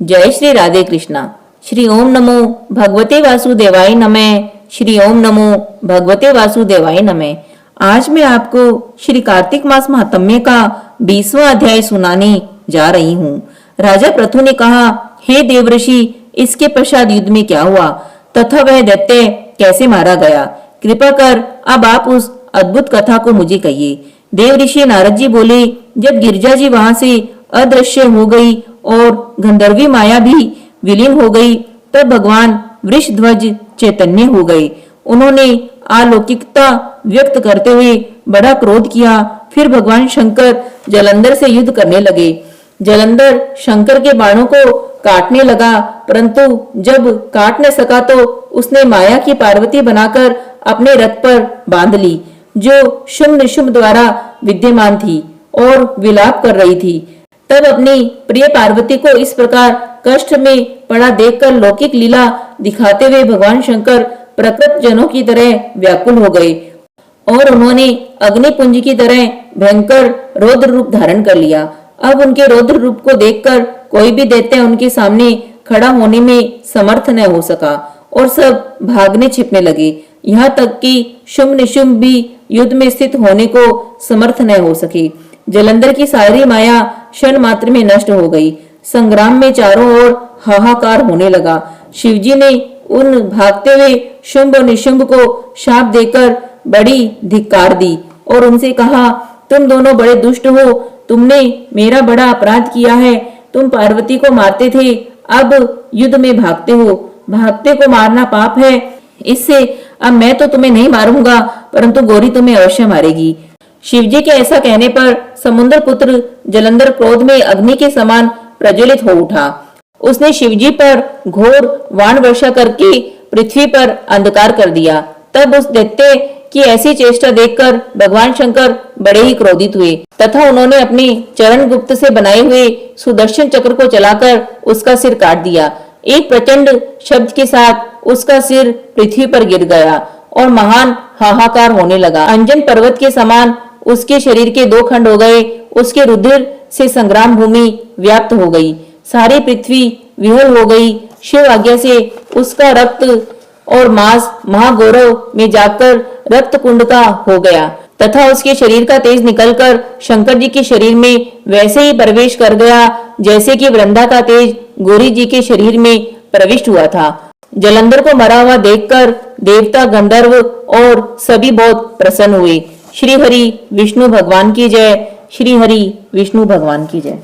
जय श्री राधे कृष्णा। श्री ओम नमो भगवते वासुदेवाय नमः। श्री ओम नमो भगवते वासुदेवाय नमः। आज मैं आपको श्री कार्तिक मास महात्म्य का 20वां अध्याय सुनाने जा रही हूँ। राजा पृथु ने कहा, हे देवऋषि, इसके पश्चात युद्ध में क्या हुआ तथा वह दैत्य कैसे मारा गया? कृपा कर अब आप उस अद्भुत कथा को मुझे कहिए। देव ऋषि नारद जी बोले, जब गिरजा जी वहां से अदृश्य हो गई और गंधर्वी माया भी विलीन हो गई, तब भगवान वृषध्वज चैतन्य हो गए। उन्होंने अलौकिकता व्यक्त करते हुए बड़ा क्रोध किया। फिर भगवान शंकर जलंधर से युद्ध करने लगे। जलंधर शंकर के बाणों को काटने लगा, परंतु जब काट न सका तो उसने माया की पार्वती बनाकर अपने रथ पर बांध ली, जो शुंभ निशुंभ द्वारा विद्यमान थी और विलाप कर रही थी। तब अपनी प्रिय पार्वती को इस प्रकार कष्ट में पड़ा देखकर लौकिक लीला दिखाते हुए भगवान शंकर प्रकृत जनों की तरह व्याकुल हो गए और उन्होंने अग्निपुंज की तरह भयंकर रौद्र रूप धारण कर लिया। अब उनके रौद्र रूप को देखकर कोई भी दैत्य उनके सामने खड़ा होने में समर्थ न हो सका और सब भागने छिपने लगे। यहाँ तक कि शुंभ निशुंभ भी युद्ध में स्थित होने को समर्थ न हो सके। जलंधर की सारी माया क्षण मात्र में नष्ट हो गई। संग्राम में चारों ओर हाहाकार होने लगा। शिवजी ने उन भागते हुए शुंभ और निशुंभ को शाप देकर बड़ी धिक्कार दी और उनसे कहा, तुम दोनों बड़े दुष्ट हो, तुमने मेरा बड़ा अपराध किया है। तुम पार्वती को मारते थे, अब युद्ध में भागते हो। भागते को मारना पाप है, इससे अब मैं तो तुम्हें नहीं मारूंगा, परंतु गौरी तुम्हें अवश्य मारेगी। शिवजी के ऐसा कहने पर समुद्र पुत्र जलंधर क्रोध में अग्नि के समान प्रज्वलित हो उठा। उसने शिवजी पर घोर वाण वर्षा करके पृथ्वी पर अंधकार कर दिया। तब उस दैत्य की ऐसी चेष्टा देखकर भगवान शंकर बड़े ही क्रोधित हुए तथा उन्होंने अपने चरण गुप्त से बनाए हुए सुदर्शन चक्र को चलाकर उसका सिर काट दिया। एक प्रचंड शब्द के साथ उसका सिर पृथ्वी पर गिर गया और महान हाहाकार होने लगा। अंजन पर्वत के समान उसके शरीर के 2 खंड हो गए। उसके रुधिर से संग्राम भूमि व्याप्त हो गई, सारी पृथ्वी विहल हो गई। शिव आज्ञा से उसका रक्त और मांस महागौरव में जाकर रक्त कुंड का हो गया तथा उसके शरीर का तेज निकलकर शंकर जी के शरीर में वैसे ही प्रवेश कर गया जैसे कि वृंदा का तेज गौरी जी के शरीर में प्रविष्ट हुआ था। जलंधर को मरा हुआ देखकर देवता, गंधर्व और सभी बहुत प्रसन्न हुए। श्री हरि विष्णु भगवान की जय। श्री हरि विष्णु भगवान की जय।